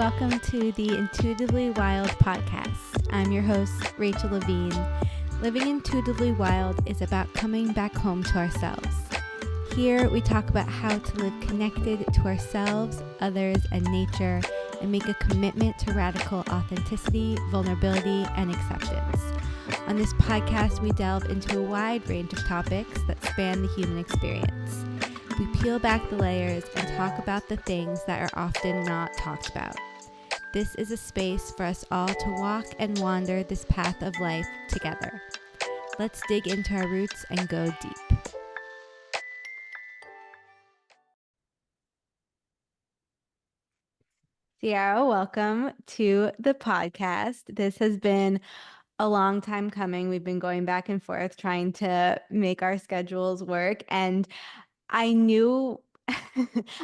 welcome to the Intuitively Wild podcast. I'm your host, Rachel Levine. Living intuitively wild is about coming back home to ourselves. Here, we talk about how to live connected to ourselves, others, and nature, and make a commitment to radical authenticity, vulnerability, and acceptance. On this podcast, we delve into a wide range of topics that span the human experience. We peel back the layers and talk about the things that are often not talked about. This is a space for us all to walk and wander this path of life together. Let's dig into our roots and go deep. Sierra, welcome to the podcast. This has been a long time coming. We've been going back and forth trying to make our schedules work. And I knew,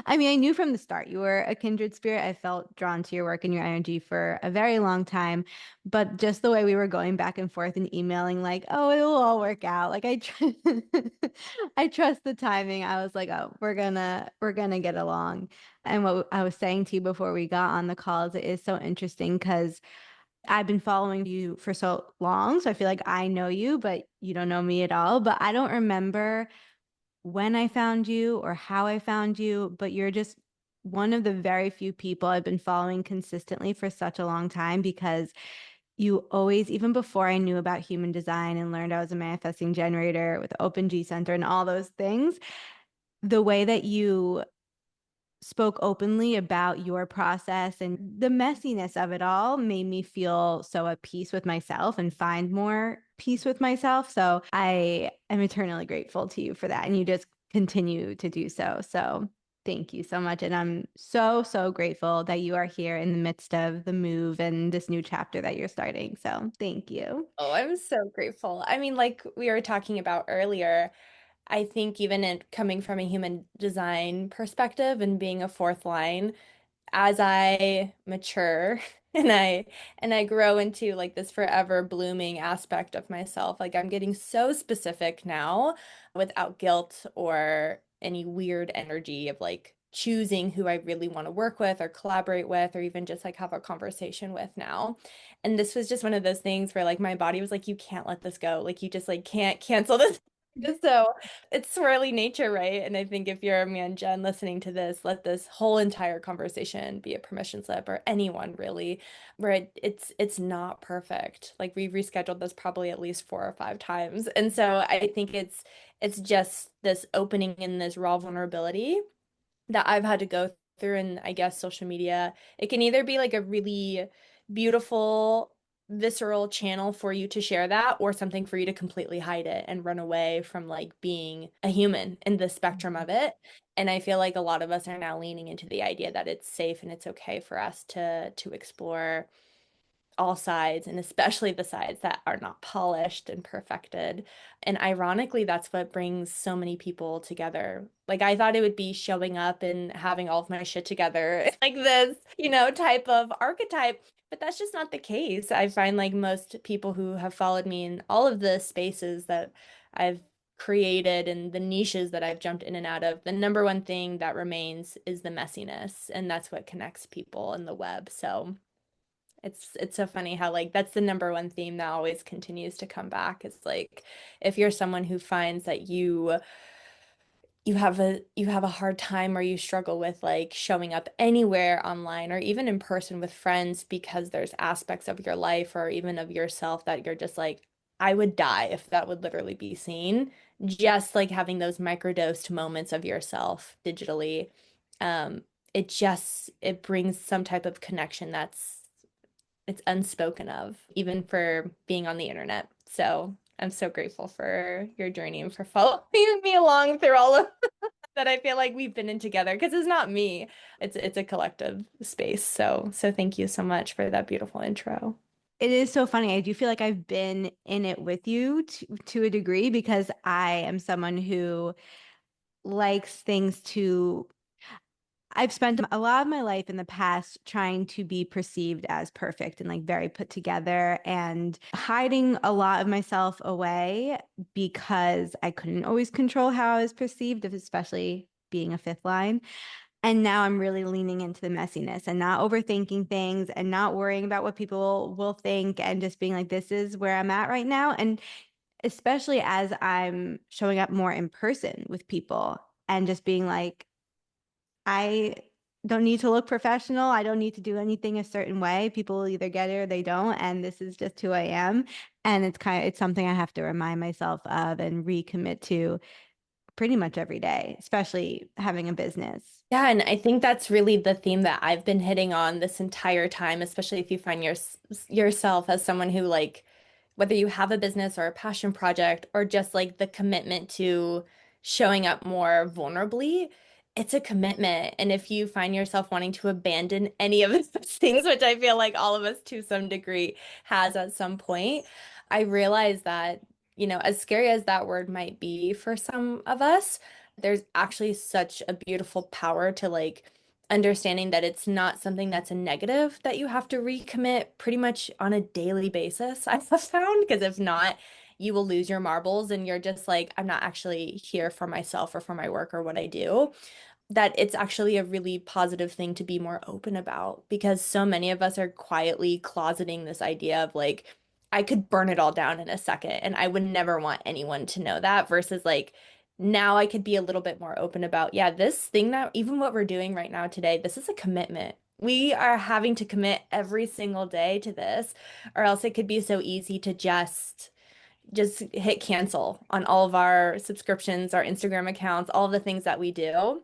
I knew from the start you were a kindred spirit. I felt drawn to your work and your energy for a very long time. But just the way we were going back and forth and emailing, like, oh, it'll all work out. Like I trust the timing. I was like, oh, we're gonna get along. And what I was saying to you before we got on the calls, it is so interesting because I've been following you for so long. So I feel like I know you, but you don't know me at all. But I don't remember when I found you or how I found you, but you're just one of the very few people I've been following consistently for such a long time because you always, even before I knew about human design and learned I was a manifesting generator with the Open G Center and all those things, the way that you spoke openly about your process and the messiness of it all made me feel so at peace with myself and find more peace with myself. So I am eternally grateful to you for that. And you just continue to do so. So thank you so much. And I'm so, so grateful that you are here in the midst of the move and this new chapter that you're starting. So thank you. Oh, I'm so grateful. I mean, like we were talking about earlier, I think even in coming from a human design perspective and being a fourth line, as I mature and I grow into like this forever blooming aspect of myself, like I'm getting so specific now without guilt or any weird energy of like choosing who I really want to work with or collaborate with or even just like have a conversation with now. And this was just one of those things where like my body was like, you can't let this go. Like you just like can't cancel this. So it's swirly nature, right? And I think if you're a man, Jen, listening to this, let this whole entire conversation be a permission slip, or anyone really, where it's not perfect. Like we've rescheduled this probably at least 4 or 5 times. And so I think it's just this opening in this raw vulnerability that I've had to go through. And I guess social media, it can either be like a really beautiful visceral channel for you to share that or something for you to completely hide it and run away from like being a human in the spectrum of it. And I feel like a lot of us are now leaning into the idea that it's safe and it's okay for us to explore all sides, and especially the sides that are not polished and perfected. And ironically, that's what brings so many people together. Like, I thought it would be showing up and having all of my shit together, like this, type of archetype. But that's just not the case. I find like most people who have followed me in all of the spaces that I've created and the niches that I've jumped in and out of, the number one thing that remains is the messiness. And that's what connects people in the web. So it's so funny how like that's the number one theme that always continues to come back. It's like if you're someone who finds that you have a hard time or you struggle with like showing up anywhere online or even in person with friends because there's aspects of your life or even of yourself that you're just like, I would die if that would literally be seen. Just like having those microdosed moments of yourself digitally, um, it brings some type of connection it's unspoken of, even for being on the internet. So I'm so grateful for your journey and for following me along through all of that. I feel like we've been in together because it's not me. It's a collective space. So thank you so much for that beautiful intro. It is so funny. I do feel like I've been in it with you to a degree because I am someone who likes things to I've spent a lot of my life in the past trying to be perceived as perfect and like very put together and hiding a lot of myself away because I couldn't always control how I was perceived, especially being a fifth line. And now I'm really leaning into the messiness and not overthinking things and not worrying about what people will think and just being like, this is where I'm at right now. And especially as I'm showing up more in person with people and just being like, I don't need to look professional. I don't need to do anything a certain way. People will either get it or they don't. And this is just who I am. And it's something I have to remind myself of and recommit to pretty much every day, especially having a business. Yeah, and I think that's really the theme that I've been hitting on this entire time, especially if you find yourself as someone who like whether you have a business or a passion project or just like the commitment to showing up more vulnerably, it's a commitment. And if you find yourself wanting to abandon any of those things, which I feel like all of us to some degree has at some point, I realize that, as scary as that word might be for some of us, there's actually such a beautiful power to like understanding that it's not something that's a negative that you have to recommit pretty much on a daily basis, I have found, because if not, you will lose your marbles and you're just like, I'm not actually here for myself or for my work or what I do. That it's actually a really positive thing to be more open about because so many of us are quietly closeting this idea of like, I could burn it all down in a second and I would never want anyone to know that versus like, now I could be a little bit more open about, yeah, this thing that even what we're doing right now today, this is a commitment. We are having to commit every single day to this, or else it could be so easy to just hit cancel on all of our subscriptions, our Instagram accounts, all of the things that we do.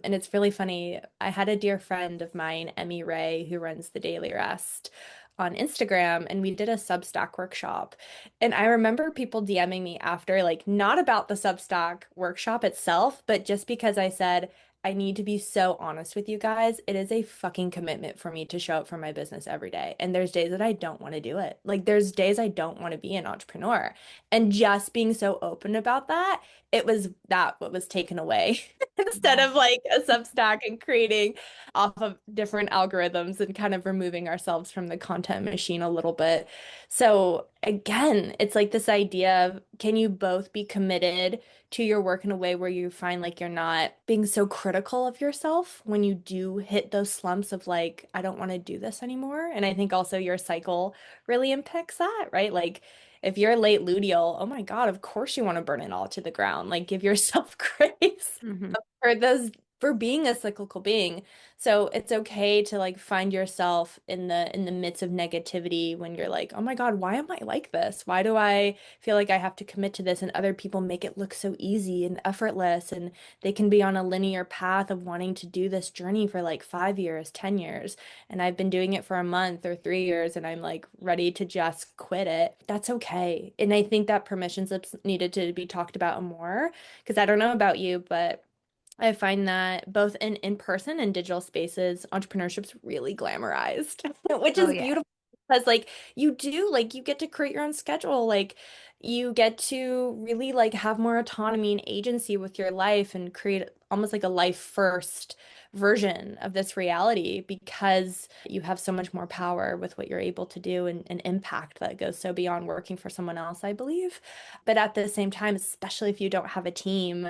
And it's really funny. I had a dear friend of mine, Emmy Ray, who runs the Daily Rest on Instagram, and we did a Substack workshop. And I remember people DMing me after, like, not about the Substack workshop itself, but just because I said, I need to be so honest with you guys. It is a fucking commitment for me to show up for my business every day. And there's days that I don't want to do it. Like, there's days I don't want to be an entrepreneur. And just being so open about that, it was that what was taken away instead Yeah. of like a Substack and creating off of different algorithms and kind of removing ourselves from the content machine a little bit. So again, it's like this idea of can you both be committed to your work in a way where you find like you're not being so critical of yourself when you do hit those slumps of like, I don't want to do this anymore. And I think also your cycle really impacts that, right? Like if you're late luteal, oh my God, of course you want to burn it all to the ground. Like give yourself grace Hmm. for those for being a cyclical being. So it's okay to like find yourself in the midst of negativity when you're like, "Oh my God, why am I like this? Why do I feel like I have to commit to this?" And other people make it look so easy and effortless and they can be on a linear path of wanting to do this journey for like 5 years, 10 years. And I've been doing it for a month or 3 years and I'm like ready to just quit it. That's okay. And I think that permission slips needed to be talked about more because I don't know about you, but I find that both in in-person and digital spaces, entrepreneurship's really glamorized, which Oh is yeah. beautiful because like you do like you get to create your own schedule, like you get to really like have more autonomy and agency with your life and create almost like a life first version of this reality because you have so much more power with what you're able to do and impact that goes so beyond working for someone else, I believe. But at the same time, especially if you don't have a team,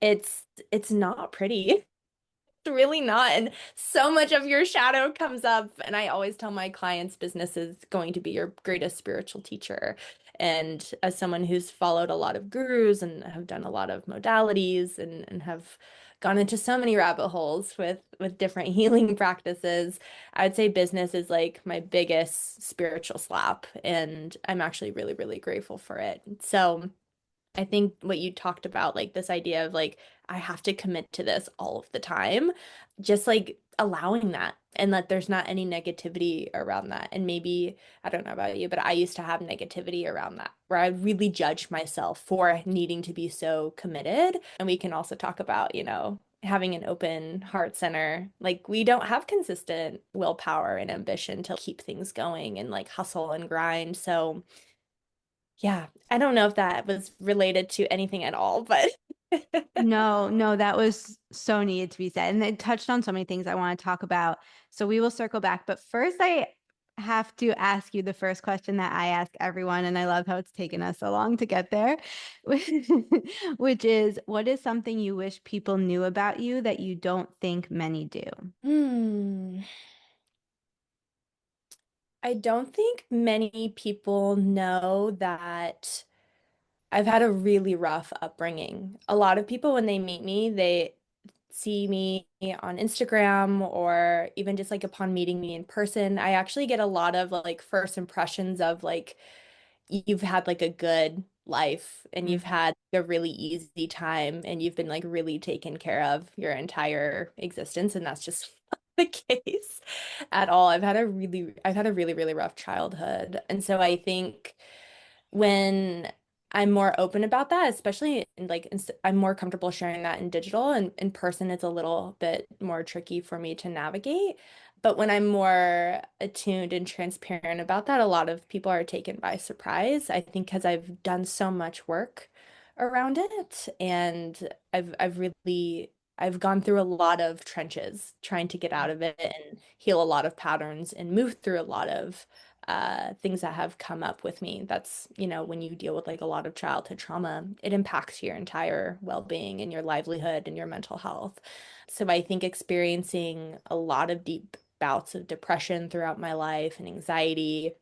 it's not pretty. It's really not. And so much of your shadow comes up. And I always tell my clients business is going to be your greatest spiritual teacher. And as someone who's followed a lot of gurus and have done a lot of modalities and have gone into so many rabbit holes with different healing practices, I would say business is like my biggest spiritual slap. And I'm actually really, really grateful for it. So I think what you talked about, like this idea of like, I have to commit to this all of the time, just like allowing that and that there's not any negativity around that. And maybe, I don't know about you, but I used to have negativity around that where I really judged myself for needing to be so committed. And we can also talk about, having an open heart center. Like we don't have consistent willpower and ambition to keep things going and like hustle and grind. So, yeah, I don't know if that was related to anything at all, but No, no, that was so needed to be said. And it touched on so many things I want to talk about. So we will circle back. But first, I have to ask you the first question that I ask everyone, and I love how it's taken us so long to get there, which is, what is something you wish people knew about you that you don't think many do? Hmm. I don't think many people know that I've had a really rough upbringing. A lot of people, when they meet me, they see me on Instagram or even just like upon meeting me in person. I actually get a lot of like first impressions of like you've had like a good life and you've Mhm. had a really easy time and you've been like really taken care of your entire existence, and that's just not the case at all. I've had a really, really rough childhood. And so I think when I'm more open about that, especially in I'm more comfortable sharing that in digital, and in person it's a little bit more tricky for me to navigate. But when I'm more attuned and transparent about that, a lot of people are taken by surprise. I think because I've done so much work around it, and I've gone through a lot of trenches trying to get out of it and heal a lot of patterns and move through a lot of things that have come up with me. That's, when you deal with like a lot of childhood trauma, it impacts your entire well-being and your livelihood and your mental health. So I think experiencing a lot of deep bouts of depression throughout my life and anxiety,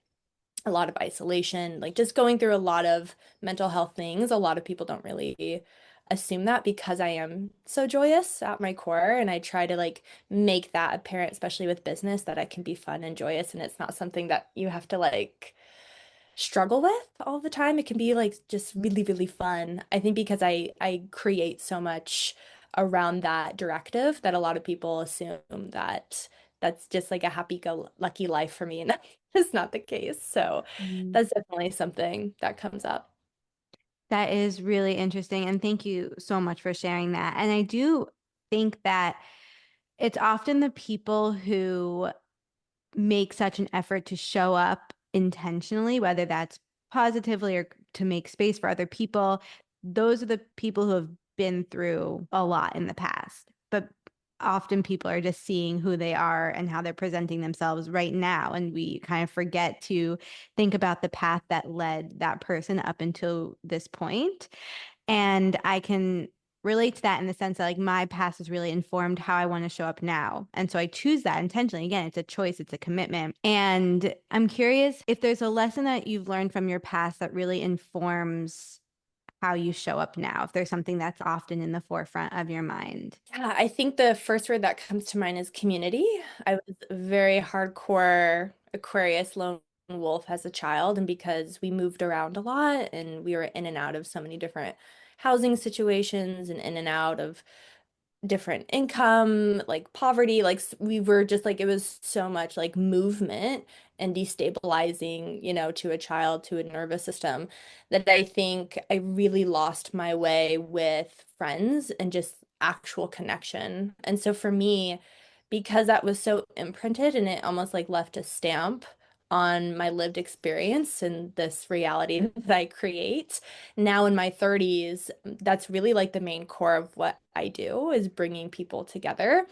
a lot of isolation, like just going through a lot of mental health things. A lot of people don't really assume that because I am so joyous at my core, and I try to like make that apparent, especially with business, that I can be fun and joyous and it's not something that you have to like struggle with all the time. It can be like just really, really fun. I think because I create so much around that directive that a lot of people assume that that's just like a happy-go-lucky life for me, and that's not the case. So Mm. that's definitely something that comes up. That is really interesting. And thank you so much for sharing that. And I do think that it's often the people who make such an effort to show up intentionally, whether that's positively or to make space for other people. Those are the people who have been through a lot in the past. But often people are just seeing who they are and how they're presenting themselves right now. And we kind of forget to think about the path that led that person up until this point. And I can relate to that in the sense that like my past has really informed how I want to show up now. And so I choose that intentionally. Again, it's a choice, it's a commitment. And I'm curious if there's a lesson that you've learned from your past that really informs how you show up now, if there's something that's often in the forefront of your mind. Yeah, I think the first word that comes to mind is community. I was a very hardcore Aquarius lone wolf as a child, and because we moved around a lot and we were in and out of so many different housing situations and in and out of different income, like poverty, like we were just like it was so much like movement and destabilizing, to a child, to a nervous system, that I think I really lost my way with friends and just actual connection. And so for me, because that was so imprinted and it almost like left a stamp on my lived experience and this reality that I create now in my 30s, that's really like the main core of what I do, is bringing people together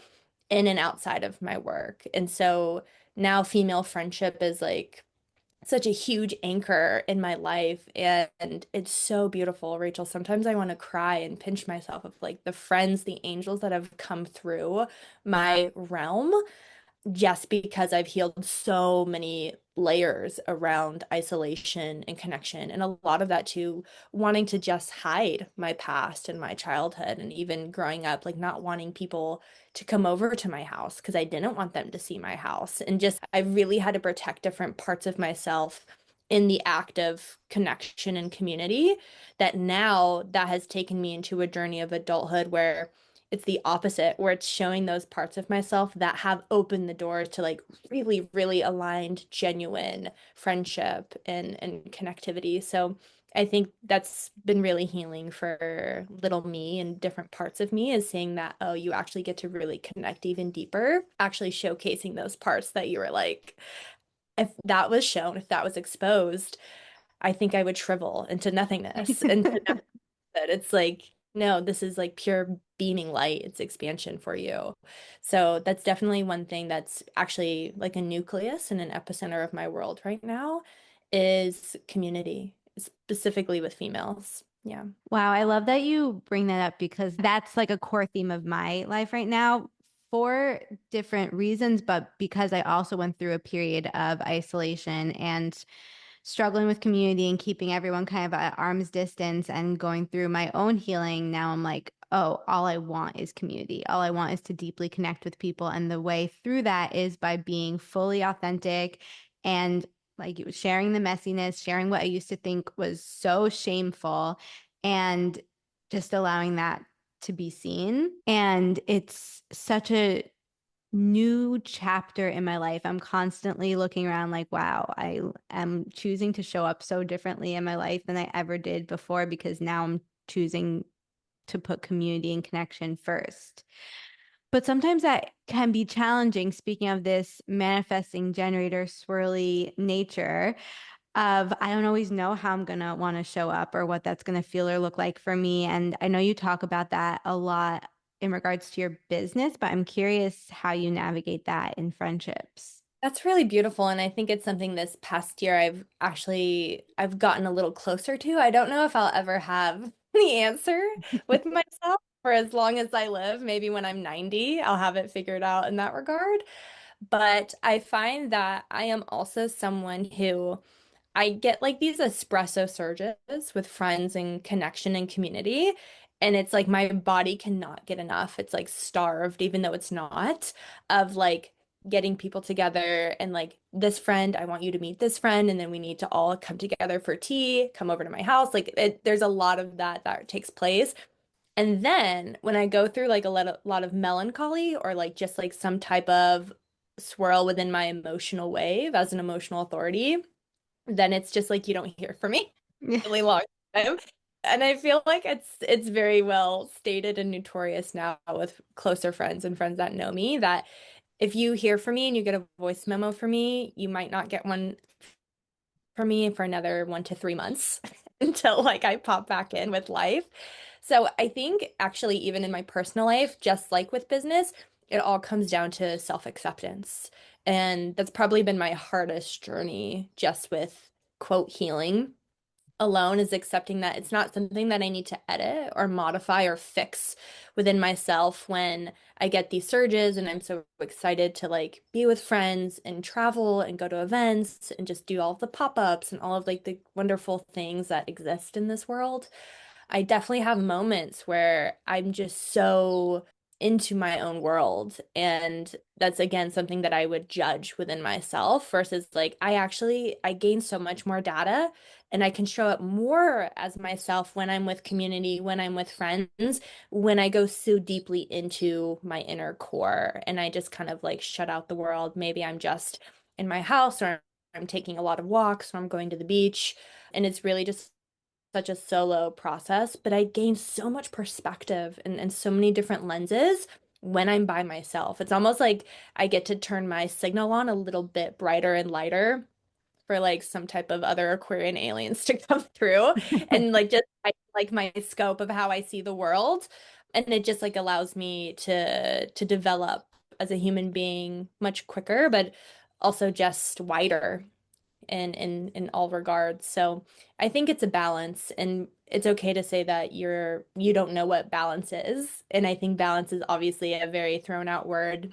in and outside of my work. And so now female friendship is like such a huge anchor in my life, and it's so beautiful, Rachel. Sometimes I want to cry and pinch myself of like the friends, the angels that have come through my realm, just because I've healed so many layers around isolation and connection. And a lot of that too, wanting to just hide my past and my childhood, and even growing up, like not wanting people to come over to my house because I didn't want them to see my house. And just, I really had to protect different parts of myself in the act of connection and community, that now that has taken me into a journey of adulthood where it's the opposite, where it's showing those parts of myself that have opened the door to like really, really aligned, genuine friendship and connectivity. So I think that's been really healing for little me and different parts of me, is seeing that, oh, you actually get to really connect even deeper, actually showcasing those parts that you were like, if that was shown, if that was exposed, I think I would shrivel into nothingness. And to know that it's like No, this is like pure beaming light. It's expansion for you. So that's definitely one thing that's actually like a nucleus and an epicenter of my world right now is community, specifically with females. Yeah. Wow, I love that you bring that up because that's like a core theme of my life right now for different reasons, but because I also went through a period of isolation and struggling with community and keeping everyone kind of at arm's distance and going through my own healing. Now I'm like, oh, all I want is community. All I want is to deeply connect with people. And the way through that is by being fully authentic and like sharing the messiness, sharing what I used to think was so shameful, and just allowing that to be seen. And it's such a new chapter in my life. I'm constantly looking around like, wow, I am choosing to show up so differently in my life than I ever did before because now I'm choosing to put community and connection first. But sometimes that can be challenging. Speaking of this manifesting generator swirly nature, of I don't always know how I'm gonna want to show up or what that's gonna feel or look like for me. And I know you talk about that a lot in regards to your business, but I'm curious how you navigate that in friendships. That's really beautiful, and I think it's something this past year I've gotten a little closer to. I don't know if I'll ever have the answer with myself for as long as I live. Maybe when I'm 90, I'll have it figured out in that regard. But I find that I am also someone who I get like these espresso surges with friends and connection and community. And it's like my body cannot get enough. It's like starved, even though it's not, of like getting people together and like this friend, I want you to meet this friend. And then we need to all come together for tea, come over to my house. There's a lot of that takes place. And then when I go through like lot of melancholy or like just like some type of swirl within my emotional wave as an emotional authority, then it's just like you don't hear from me Yeah. really long time. And I feel like it's very well stated and notorious now with closer friends and friends that know me that if you hear from me and you get a voice memo from me, you might not get one for me for another 1 to 3 months until like I pop back in with life. So I think actually even in my personal life, just like with business, it all comes down to self-acceptance. And that's probably been my hardest journey just with quote healing alone is accepting that it's not something that I need to edit or modify or fix within myself when I get these surges and I'm so excited to like be with friends and travel and go to events and just do all of the pop-ups and all of like the wonderful things that exist in this world. I definitely have moments where I'm just so into my own world. And that's again something that I would judge within myself versus like I gain so much more data and I can show up more as myself when I'm with community, when I'm with friends, when I go so deeply into my inner core and I just kind of like shut out the world. Maybe I'm just in my house or I'm taking a lot of walks or I'm going to the beach. And it's really just such a solo process, but I gain so much perspective and so many different lenses when I'm by myself. It's almost like I get to turn my signal on a little bit brighter and lighter for like some type of other Aquarian aliens to come through and like just like my scope of how I see the world. And it just like allows me to develop as a human being much quicker, but also just wider in all regards. So I think it's a balance and it's okay to say that you don't know what balance is. And I think balance is obviously a very thrown out word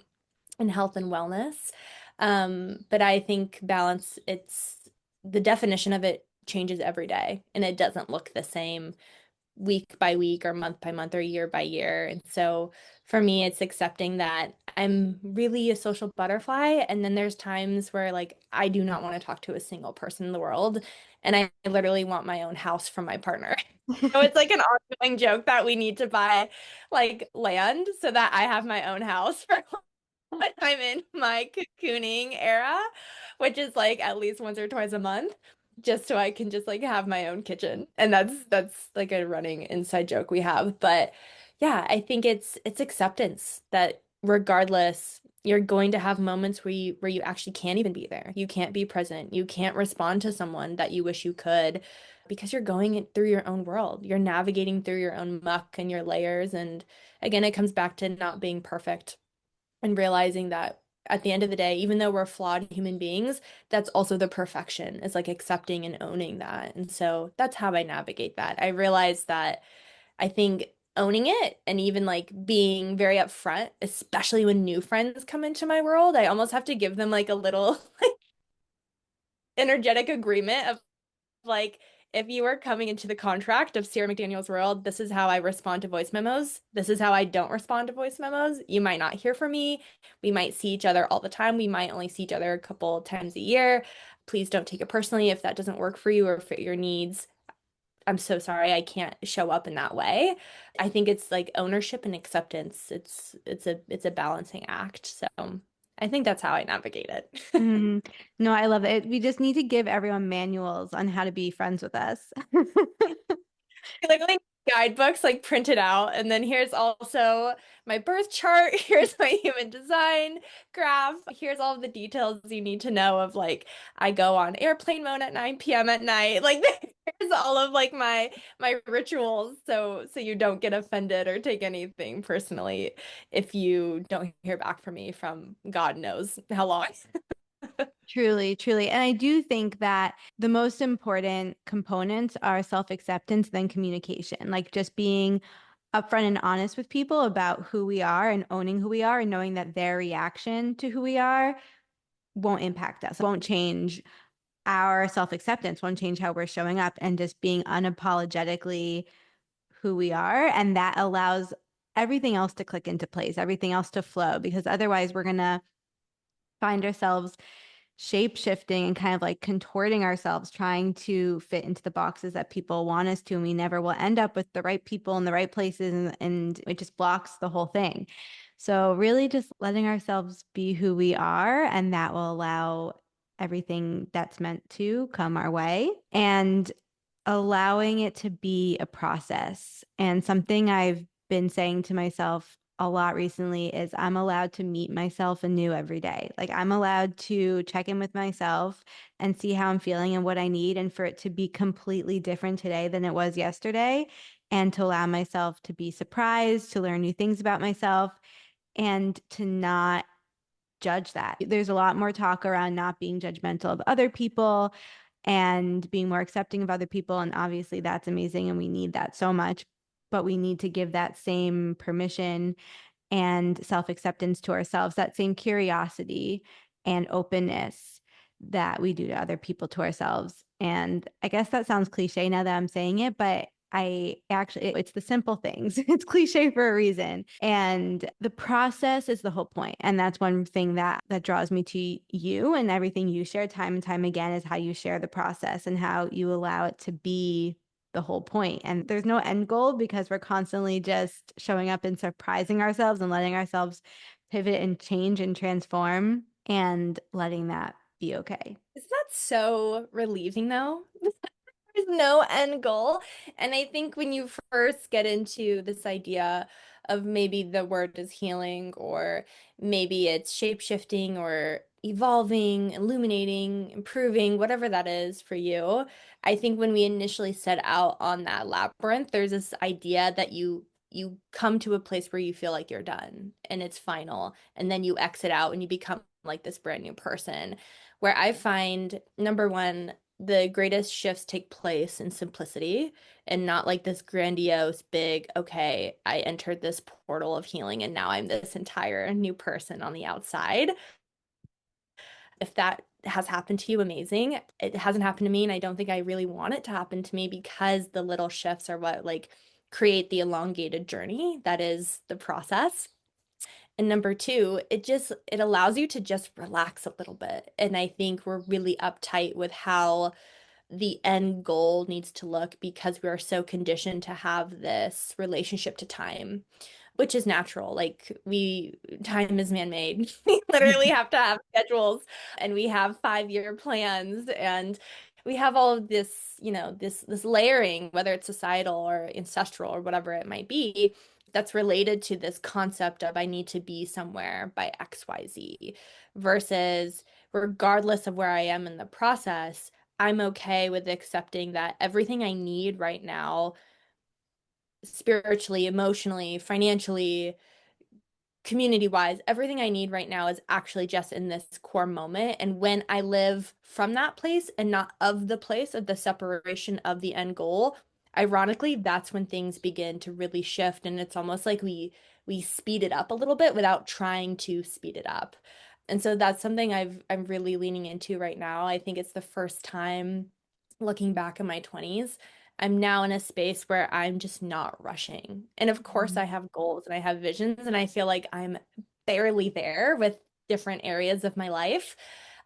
in health and wellness. But I think balance, it's the definition of it changes every day and it doesn't look the same week by week or month by month or year by year. And so for me, it's accepting that I'm really a social butterfly. And then there's times where like I do not want to talk to a single person in the world. And I literally want my own house from my partner. So it's like an ongoing joke that we need to buy like land so that I have my own house for when I'm in my cocooning era, which is like at least once or twice a month, just so I can just like have my own kitchen. And that's like a running inside joke we have. But yeah, I think it's acceptance that regardless, you're going to have moments where you actually can't even be there. You can't be present. You can't respond to someone that you wish you could. because you're going through your own world. You're navigating through your own muck and your layers. And again, it comes back to not being perfect and realizing that at the end of the day, even though we're flawed human beings, that's also the perfection. It's like accepting and owning that. And so that's how I navigate that. I realize that I think owning it and even like being very upfront, especially when new friends come into my world, I almost have to give them like a little energetic agreement of like, if you are coming into the contract of Sierra McDaniel's world, this is how I respond to voice memos. This is how I don't respond to voice memos. You might not hear from me. We might see each other all the time. We might only see each other a couple times a year. Please don't take it personally if that doesn't work for you or fit your needs. I'm so sorry I can't show up in that way. I think it's like ownership and acceptance. It's a balancing act. So I think that's how I navigate it. Mm. No, I love it. We just need to give everyone manuals on how to be friends with us. Like guidebooks like printed out, and then here's also my birth chart. Here's my human design graph. Here's all of the details you need to know of like I go on airplane mode at 9 p.m. at night. Like there's all of like my rituals so you don't get offended or take anything personally if you don't hear back from me from God knows how long. Truly, truly. And I do think that the most important components are self-acceptance, then communication, like just being upfront and honest with people about who we are and owning who we are and knowing that their reaction to who we are won't impact us, won't change our self-acceptance, won't change how we're showing up and just being unapologetically who we are. And that allows everything else to click into place, everything else to flow, because otherwise we're going to find ourselves shape shifting and kind of like contorting ourselves, trying to fit into the boxes that people want us to. And we never will end up with the right people in the right places. And it just blocks the whole thing. So, really, just letting ourselves be who we are, and that will allow everything that's meant to come our way. And allowing it to be a process. And something I've been saying to myself a lot recently is I'm allowed to meet myself anew every day. Like I'm allowed to check in with myself and see how I'm feeling and what I need, and for it to be completely different today than it was yesterday, and to allow myself to be surprised, to learn new things about myself, and to not judge that. There's a lot more talk around not being judgmental of other people and being more accepting of other people. And obviously, that's amazing. And we need that so much. But we need to give that same permission and self acceptance to ourselves, that same curiosity and openness that we do to other people, to ourselves. And I guess that sounds cliche now that I'm saying it, but I actually, it's the simple things. It's cliche for a reason. And the process is the whole point. And that's one thing that draws me to you, and everything you share time and time again is how you share the process and how you allow it to be the whole point. And there's no end goal because we're constantly just showing up and surprising ourselves and letting ourselves pivot and change and transform and letting that be okay. Isn't that so relieving though? There's no end goal. And I think when you first get into this idea of maybe the word is healing, or maybe it's shape-shifting or evolving, illuminating, improving, whatever that is for you, I think when we initially set out on that labyrinth, there's this idea that you come to a place where you feel like you're done and it's final, and then you exit out and you become like this brand new person. Where I find, number one, the greatest shifts take place in simplicity and not like this grandiose, big, okay, I entered this portal of healing and now I'm this entire new person on the outside. If that has happened to you, amazing. It hasn't happened to me, and I don't think I really want it to happen to me because the little shifts are what like create the elongated journey that is the process. And number two, it allows you to just relax a little bit. And I think we're really uptight with how the end goal needs to look because we are so conditioned to have this relationship to time, which is natural. Like time is man-made. We literally have to have schedules, and we have 5-year plans, and we have all of this, this layering, whether it's societal or ancestral or whatever it might be, that's related to this concept of I need to be somewhere by XYZ versus regardless of where I am in the process, I'm okay with accepting that everything I need right now, spiritually, emotionally, financially, community wise, everything I need right now is actually just in this core moment. And when I live from that place and not of the place of the separation of the end goal, ironically, that's when things begin to really shift. And it's almost like we speed it up a little bit without trying to speed it up. And so that's something I'm really leaning into right now. I think it's the first time looking back in my 20s. I'm now in a space where I'm just not rushing. And of course, I have goals and I have visions, and I feel like I'm barely there with different areas of my life.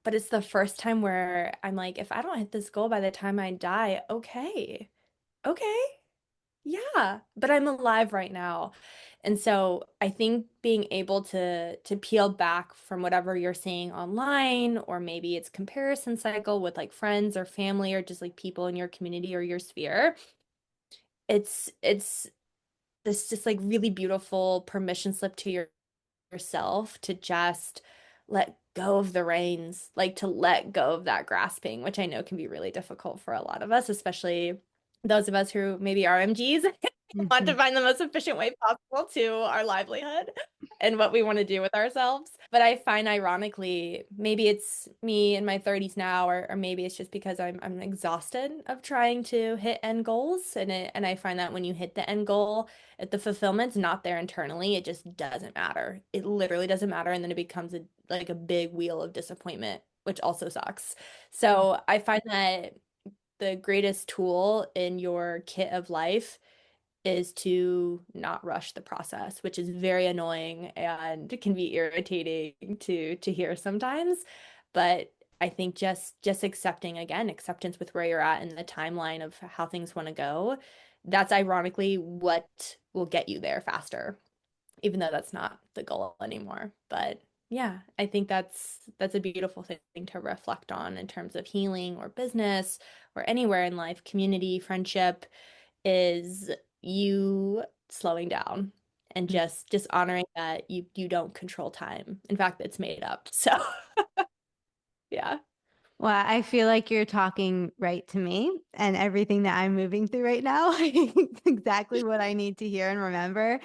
But it's the first time where I'm like, if I don't hit this goal by the time I die, okay, okay, yeah, but I'm alive right now. And so I think being able to peel back from whatever you're seeing online, or maybe it's comparison cycle with like friends or family or just like people in your community or your sphere, it's this just like really beautiful permission slip to yourself to just let go of the reins, like to let go of that grasping, which I know can be really difficult for a lot of us, especially those of us who maybe are MGs want to Mhm. find the most efficient way possible to our livelihood and what we want to do with ourselves. But I find ironically, maybe it's me in my 30s now, or maybe it's just because I'm exhausted of trying to hit end goals. And I find that when you hit the end goal, if the fulfillment's not there internally, it just doesn't matter. It literally doesn't matter. And then it becomes like a big wheel of disappointment, which also sucks. So I find that the greatest tool in your kit of life is to not rush the process, which is very annoying and can be irritating to hear sometimes. But I think just accepting, again, acceptance with where you're at in the timeline of how things want to go, that's ironically what will get you there faster, even though that's not the goal anymore. But yeah, I think that's a beautiful thing to reflect on in terms of healing or business or anywhere in life, community, friendship, is you slowing down and just honoring that you don't control time. In fact, it's made up. So, yeah. Well, I feel like you're talking right to me and everything that I'm moving through right now. It's exactly what I need to hear and remember.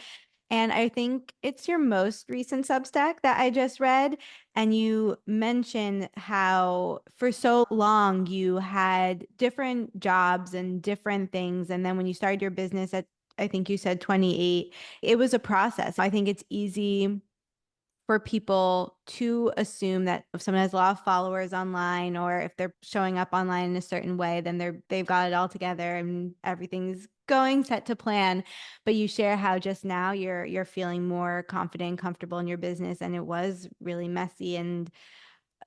And I think it's your most recent Substack that I just read. And you mentioned how for so long you had different jobs and different things. And then when you started your business at, I think you said 28, it was a process. I think it's easy for people to assume that if someone has a lot of followers online or if they're showing up online in a certain way, then they've got it all together and everything's going set to plan. But you share how just now you're feeling more confident and comfortable in your business, and it was really messy and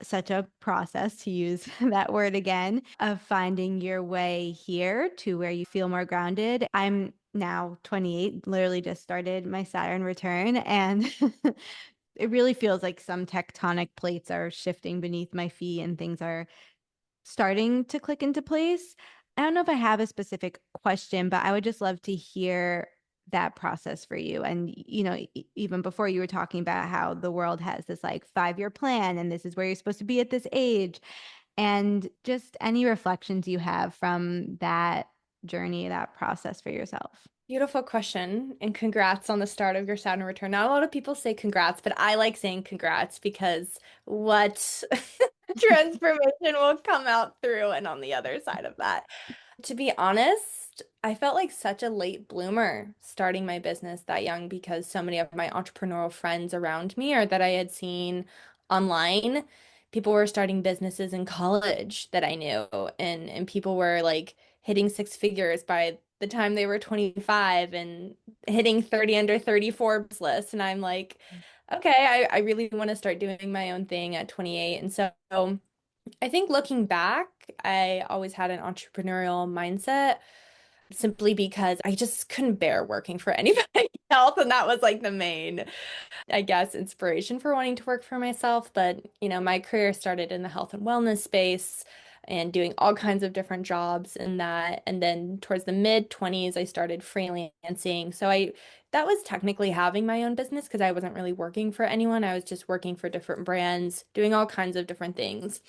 such a process, to use that word again, of finding your way here to where you feel more grounded. I'm now 28, literally just started my Saturn return, and it really feels like some tectonic plates are shifting beneath my feet and things are starting to click into place. I don't know if I have a specific question, but I would just love to hear that process for you. And, even before you were talking about how the world has this like 5-year plan and this is where you're supposed to be at this age, and just any reflections you have from that journey, that process for yourself. Beautiful question. And congrats on the start of your Saturn return. Not a lot of people say congrats, but I like saying congrats because what transformation will come out through and on the other side of that. To be honest, I felt like such a late bloomer starting my business that young because so many of my entrepreneurial friends around me or that I had seen online, people were starting businesses in college that I knew, and people were like hitting six figures by the time they were 25 and hitting 30 under 30 Forbes list. And I'm like, okay, I really want to start doing my own thing at 28. And so I think looking back, I always had an entrepreneurial mindset simply because I just couldn't bear working for anybody else. And that was like the main, I guess, inspiration for wanting to work for myself. But, my career started in the health and wellness space and doing all kinds of different jobs in that. And then towards the mid 20s, I started freelancing. So that was technically having my own business because I wasn't really working for anyone. I was just working for different brands, doing all kinds of different things.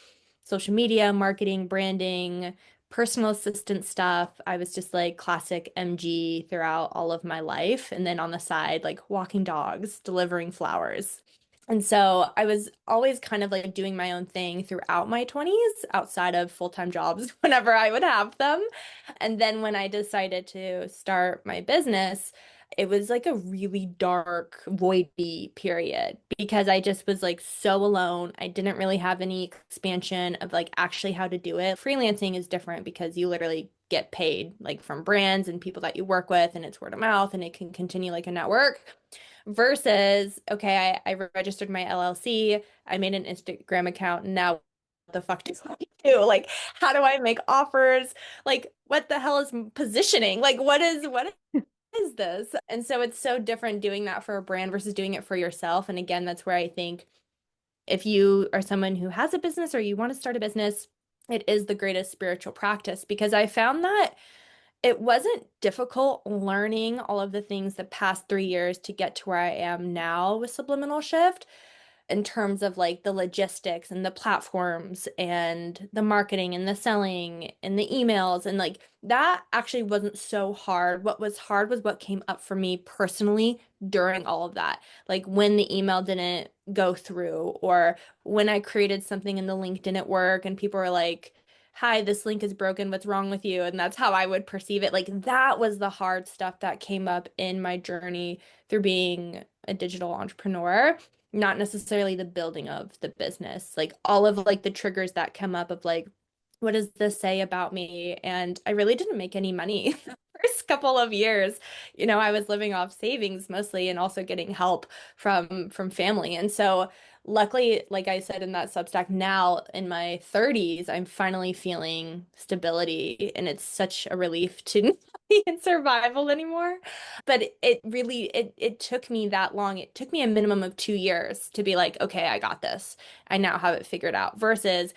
social media, marketing, branding, personal assistant stuff. I was just like classic MG throughout all of my life. And then on the side, like walking dogs, delivering flowers. And so I was always kind of like doing my own thing throughout my 20s outside of full-time jobs whenever I would have them. And then when I decided to start my business, it was like a really dark, voidy period because I just was like so alone. I didn't really have any expansion of like actually how to do it. Freelancing is different because you literally get paid like from brands and people that you work with, and it's word of mouth and it can continue like a network. Versus, okay, I registered my LLC, I made an Instagram account, and now what the fuck do I do? Like, how do I make offers? Like, what the hell is positioning? Like, what is this? And so it's so different doing that for a brand versus doing it for yourself. And again, that's where I think if you are someone who has a business or you want to start a business, it is the greatest spiritual practice because I found that it wasn't difficult learning all of the things the past 3 years to get to where I am now with Subliminal Shift in terms of like the logistics and the platforms and the marketing and the selling and the emails and like that actually wasn't so hard. What was hard was what came up for me personally during all of that. Like when the email didn't go through or when I created something and the link didn't work and people were like, "Hi, this link is broken. What's wrong with you?" And that's how I would perceive it. Like that was the hard stuff that came up in my journey through being a digital entrepreneur, not necessarily the building of the business. Like all of like the triggers that come up of like, what does this say about me? And I really didn't make any money the first couple of years. I was living off savings mostly and also getting help from family. And so luckily, like I said in that Substack, now in my 30s, I'm finally feeling stability and it's such a relief to not be in survival anymore. But it really it took me that long. It took me a minimum of 2 years to be like, okay, I got this. I now have it figured out. Versus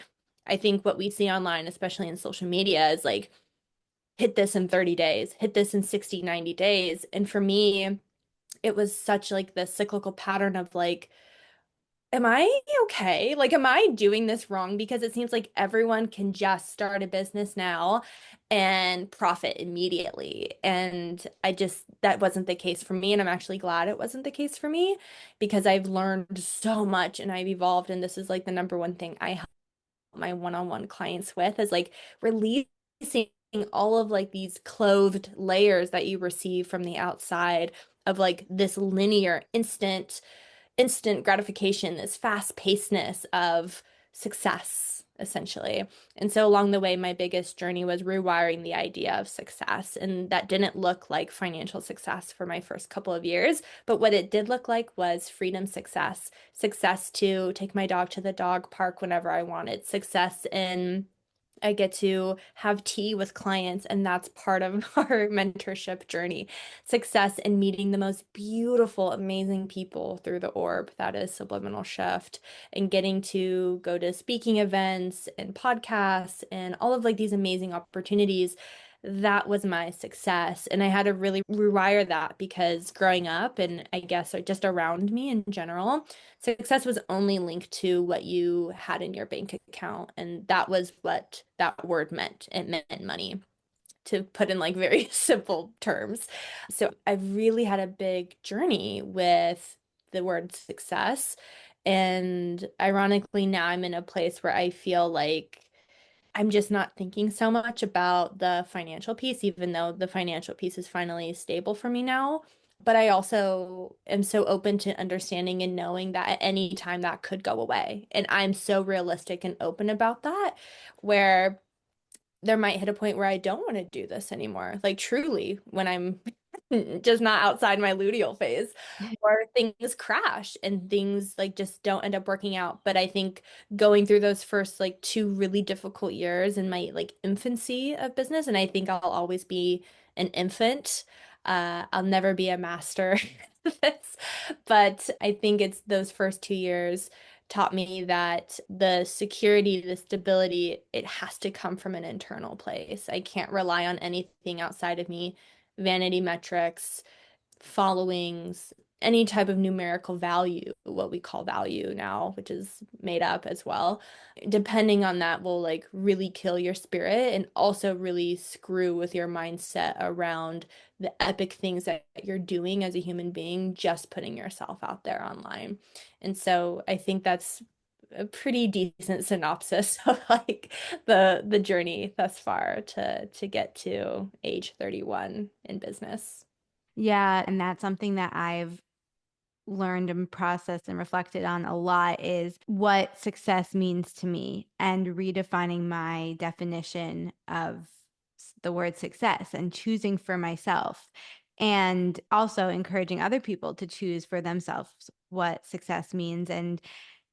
I think what we see online, especially in social media, is like hit this in 30 days, hit this in 60, 90 days. And for me, it was such like the cyclical pattern of like, am I okay? Like, am I doing this wrong? Because it seems like everyone can just start a business now and profit immediately. And that wasn't the case for me. And I'm actually glad it wasn't the case for me because I've learned so much and I've evolved. And this is like the number one thing I help my one-on-one clients with is like releasing all of like these clothed layers that you receive from the outside of like this linear instant gratification, this fast pacedness of success, essentially. And so along the way, my biggest journey was rewiring the idea of success. And that didn't look like financial success for my first couple of years. But what it did look like was freedom success, success to take my dog to the dog park whenever I wanted, success in I get to have tea with clients, and that's part of our mentorship journey. Success in meeting the most beautiful, amazing people through the orb that is Subliminal Shift, and getting to go to speaking events and podcasts and all of like these amazing opportunities. That was my success. And I had to really rewire that because growing up, and I guess just around me in general, success was only linked to what you had in your bank account. And that was what that word meant. It meant money, to put in like very simple terms. So I've really had a big journey with the word success. And ironically, now I'm in a place where I feel like I'm just not thinking so much about the financial piece, even though the financial piece is finally stable for me now. But I also am so open to understanding and knowing that at any time that could go away. And I'm so realistic and open about that, where there might hit a point where I don't want to do this anymore. Like truly, when I'm just not outside my luteal phase, or things crash and things like just don't end up working out. But I think going through those first like 2 really difficult years in my like infancy of business, and I think I'll always be an infant. I'll never be a master at this, but I think it's those first 2 years taught me that the security, the stability, it has to come from an internal place. I can't rely on anything outside of me. Vanity metrics, followings, any type of numerical value, what we call value now, which is made up as well. Depending on that will like really kill your spirit and also really screw with your mindset around the epic things that you're doing as a human being, just putting yourself out there online. And so I think that's a pretty decent synopsis of like the journey thus far to get to age 31 in business. Yeah, and that's something that I've learned and processed and reflected on a lot is what success means to me and redefining my definition of the word success and choosing for myself. And also encouraging other people to choose for themselves what success means. And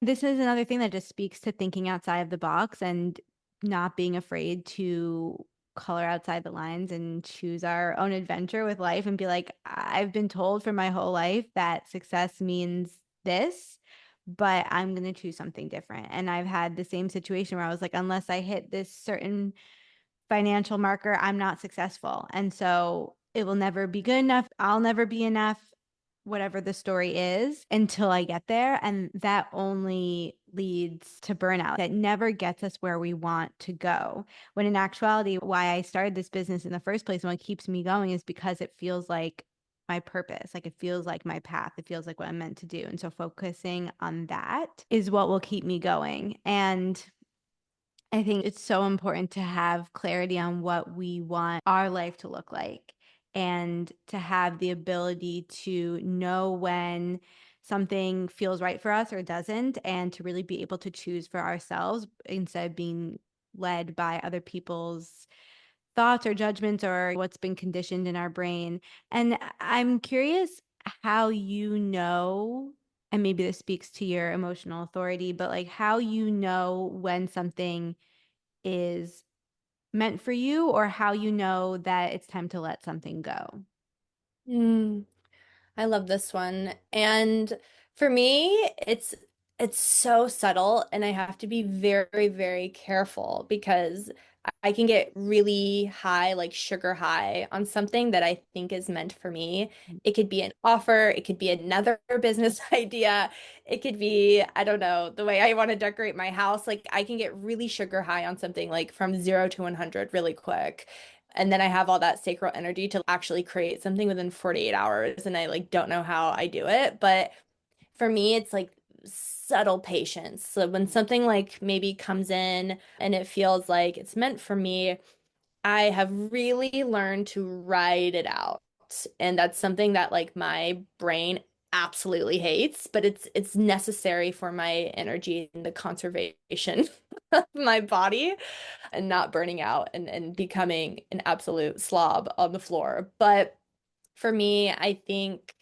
this is another thing that just speaks to thinking outside of the box and not being afraid to color outside the lines and choose our own adventure with life and be like, I've been told for my whole life that success means this, but I'm going to choose something different. And I've had the same situation where I was like, unless I hit this certain financial marker, I'm not successful. And so it will never be good enough. I'll never be enough, whatever the story is, until I get there. And that only leads to burnout. That never gets us where we want to go. When in actuality, why I started this business in the first place and what keeps me going is because it feels like my purpose. Like it feels like my path. It feels like what I'm meant to do. And so focusing on that is what will keep me going. And I think it's so important to have clarity on what we want our life to look like and to have the ability to know when something feels right for us or doesn't, and to really be able to choose for ourselves instead of being led by other people's thoughts or judgments or what's been conditioned in our brain. And I'm curious how you know, and maybe this speaks to your emotional authority, but like how you know when something is meant for you or how you know that it's time to let something go. Mm. I love this one. And for me, it's so subtle and I have to be very, very careful because I can get really high, like sugar high on something that I think is meant for me. It could be an offer, it could be another business idea, it could be, I don't know, the way I want to decorate my house. Like I can get really sugar high on something like from 0 to 100 really quick. And then I have all that sacral energy to actually create something within 48 hours. And I like don't know how I do it. But for me, it's like subtle patience. So when something like maybe comes in and it feels like it's meant for me, I have really learned to ride it out. And that's something that like my brain absolutely hates, but it's necessary for my energy and the conservation of my body and not burning out and becoming an absolute slob on the floor. But for me, I think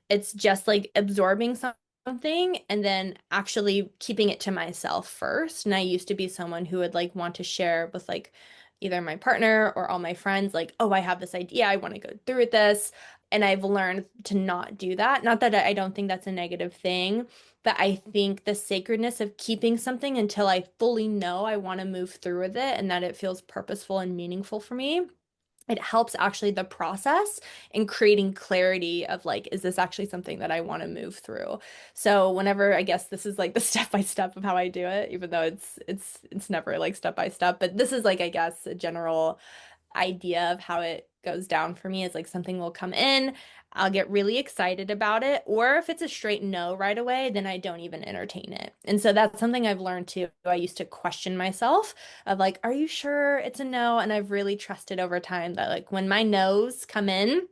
it's just like absorbing something and then actually keeping it to myself first. And I used to be someone who would like want to share with like either my partner or all my friends, like, oh, I have this idea, I want to go through with this. And I've learned to not do that. Not that I don't think that's a negative thing, but I think the sacredness of keeping something until I fully know I want to move through with it and that it feels purposeful and meaningful for me, it helps actually the process in creating clarity of like, is this actually something that I want to move through? So whenever I guess this is like the step by step of how I do it, even though it's never like step by step, but this is like I guess a general idea of how it goes down for me is like something will come in, I'll get really excited about it, or if it's a straight no right away, then I don't even entertain it. And so that's something I've learned too. I used to question myself of like, are you sure it's a no? And I've really trusted over time that like when my no's come in,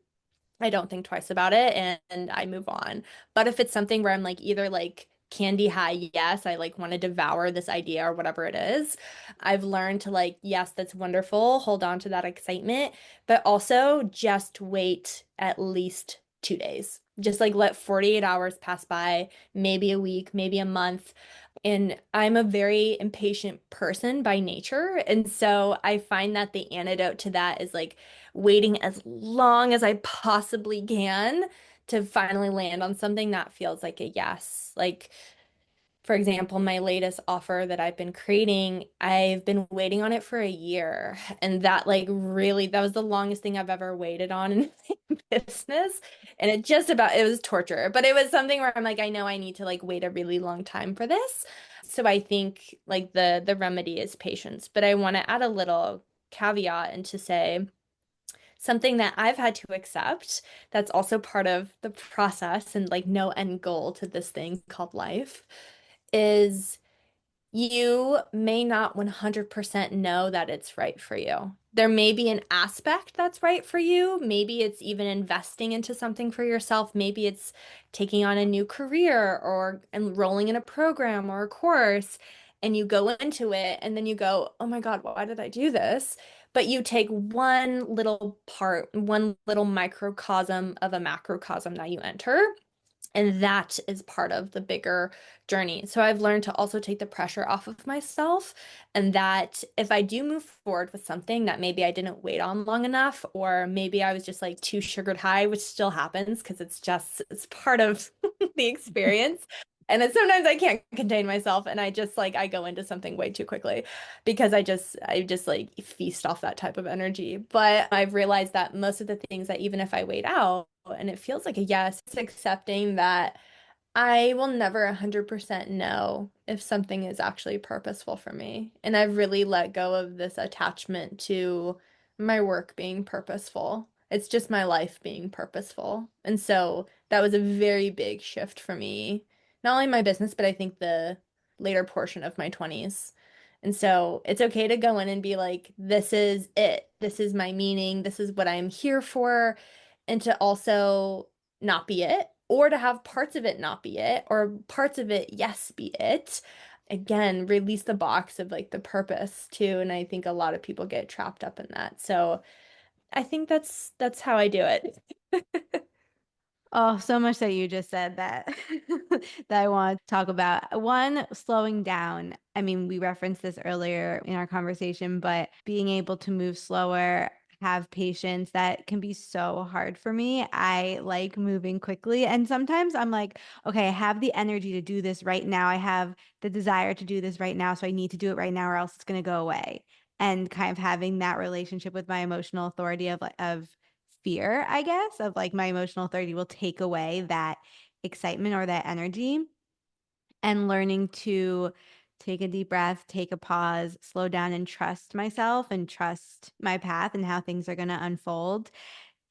I don't think twice about it and I move on. But if it's something where I'm like either like candy high, yes, I like want to devour this idea or whatever it is, I've learned to like, yes, that's wonderful, hold on to that excitement, but also just wait at least 2 days. Just like let 48 hours pass by, maybe a week, maybe a month. And I'm a very impatient person by nature. And so I find that the antidote to that is like waiting as long as I possibly can to finally land on something that feels like a yes. Like For example, my latest offer that I've been creating, I've been waiting on it for a year. And that like really, that was the longest thing I've ever waited on in business. And it was torture, but it was something where I'm like, I know I need to like wait a really long time for this. So I think like the remedy is patience, but I want to add a little caveat and to say something that I've had to accept that's also part of the process and like no end goal to this thing called life is you may not 100% know that it's right for you. There may be an aspect that's right for you. Maybe it's even investing into something for yourself. Maybe it's taking on a new career or enrolling in a program or a course. And you go into it and then you go, oh my God, why did I do this? But you take one little part, one little microcosm of a macrocosm that you enter. And that is part of the bigger journey. So I've learned to also take the pressure off of myself, and that if I do move forward with something that maybe I didn't wait on long enough, or maybe I was just like too sugared high, which still happens because it's part of the experience. And then sometimes I can't contain myself and I just like I go into something way too quickly because I just like feast off that type of energy. But I've realized that most of the things that even if I wait out and it feels like a yes, it's accepting that I will never 100% know if something is actually purposeful for me. And I've really let go of this attachment to my work being purposeful. It's just my life being purposeful. And so that was a very big shift for me. Not only my business, but I think the later portion of my 20s. And so it's okay to go in and be like, this is it. This is my meaning. This is what I'm here for. And to also not be it, or to have parts of it not be it, or parts of it, yes, be it. Again, release the box of like the purpose too. And I think a lot of people get trapped up in that. So I think that's how I do it. Oh, so much that you just said that that I want to talk about. One, slowing down. I mean, we referenced this earlier in our conversation, but being able to move slower, have patience, that can be so hard for me. I like moving quickly, and sometimes I'm like, okay, I have the energy to do this right now. I have the desire to do this right now, so I need to do it right now or else it's going to go away. And kind of having that relationship with my emotional authority of fear, I guess, of like my emotional authority will take away that excitement or that energy, and learning to take a deep breath, take a pause, slow down and trust myself and trust my path and how things are going to unfold.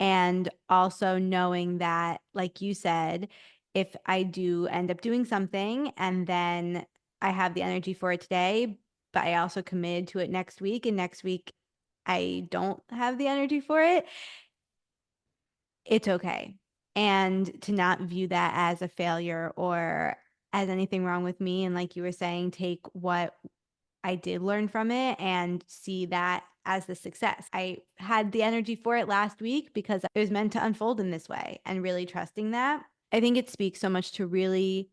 And also knowing that, like you said, if I do end up doing something and then I have the energy for it today, but I also committed to it next week, and next week I don't have the energy for it, it's okay. And to not view that as a failure or as anything wrong with me. And like you were saying, take what I did learn from it and see that as the success. I had the energy for it last week because it was meant to unfold in this way, and really trusting that. I think it speaks so much to really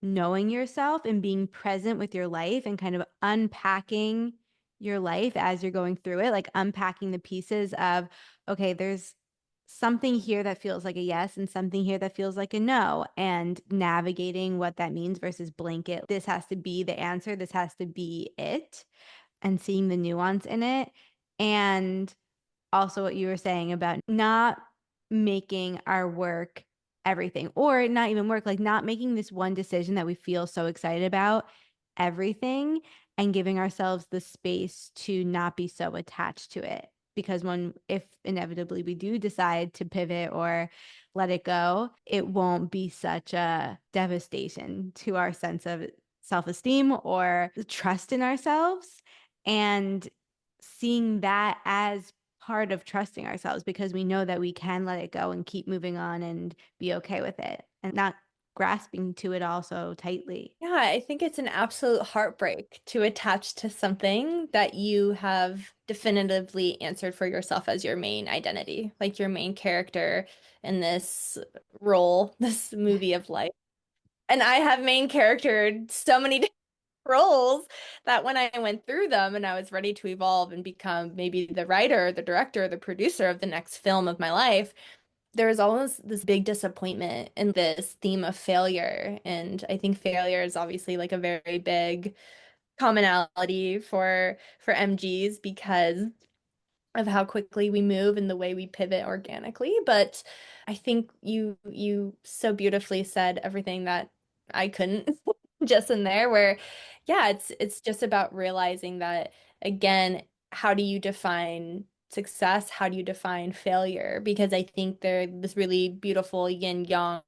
knowing yourself and being present with your life and kind of unpacking your life as you're going through it, like unpacking the pieces of, okay, there's something here that feels like a yes and something here that feels like a no, and navigating what that means versus blanket. This has to be the answer, this has to be it, and seeing the nuance in it. And also what you were saying about not making our work everything, or not even work, like not making this one decision that we feel so excited about everything, and giving ourselves the space to not be so attached to it. Because if inevitably we do decide to pivot or let it go, it won't be such a devastation to our sense of self-esteem or trust in ourselves. And seeing that as part of trusting ourselves, because we know that we can let it go and keep moving on and be okay with it and not grasping to it all so tightly. Yeah, I think it's an absolute heartbreak to attach to something that you have definitively answered for yourself as your main identity, like your main character in this role, this movie of life. And I have main character so many different roles that when I went through them and I was ready to evolve and become maybe the writer, the director, the producer of the next film of my life, there is always this big disappointment in this theme of failure. And I think failure is obviously like a very big commonality for MGs because of how quickly we move and the way we pivot organically. But I think you so beautifully said everything that I couldn't just in there where yeah, it's just about realizing that again, how do you define success? How do you define failure? Because I think they're this really beautiful yin yang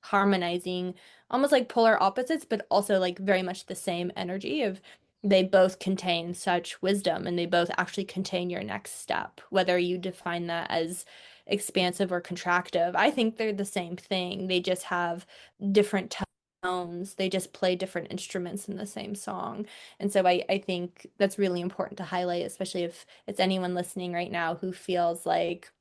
harmonizing almost like polar opposites, but also like very much the same energy of they both contain such wisdom and they both actually contain your next step, whether you define that as expansive or contractive. I think they're the same thing. They just have different tones. They just play different instruments in the same song. And so I think that's really important to highlight, especially if it's anyone listening right now who feels like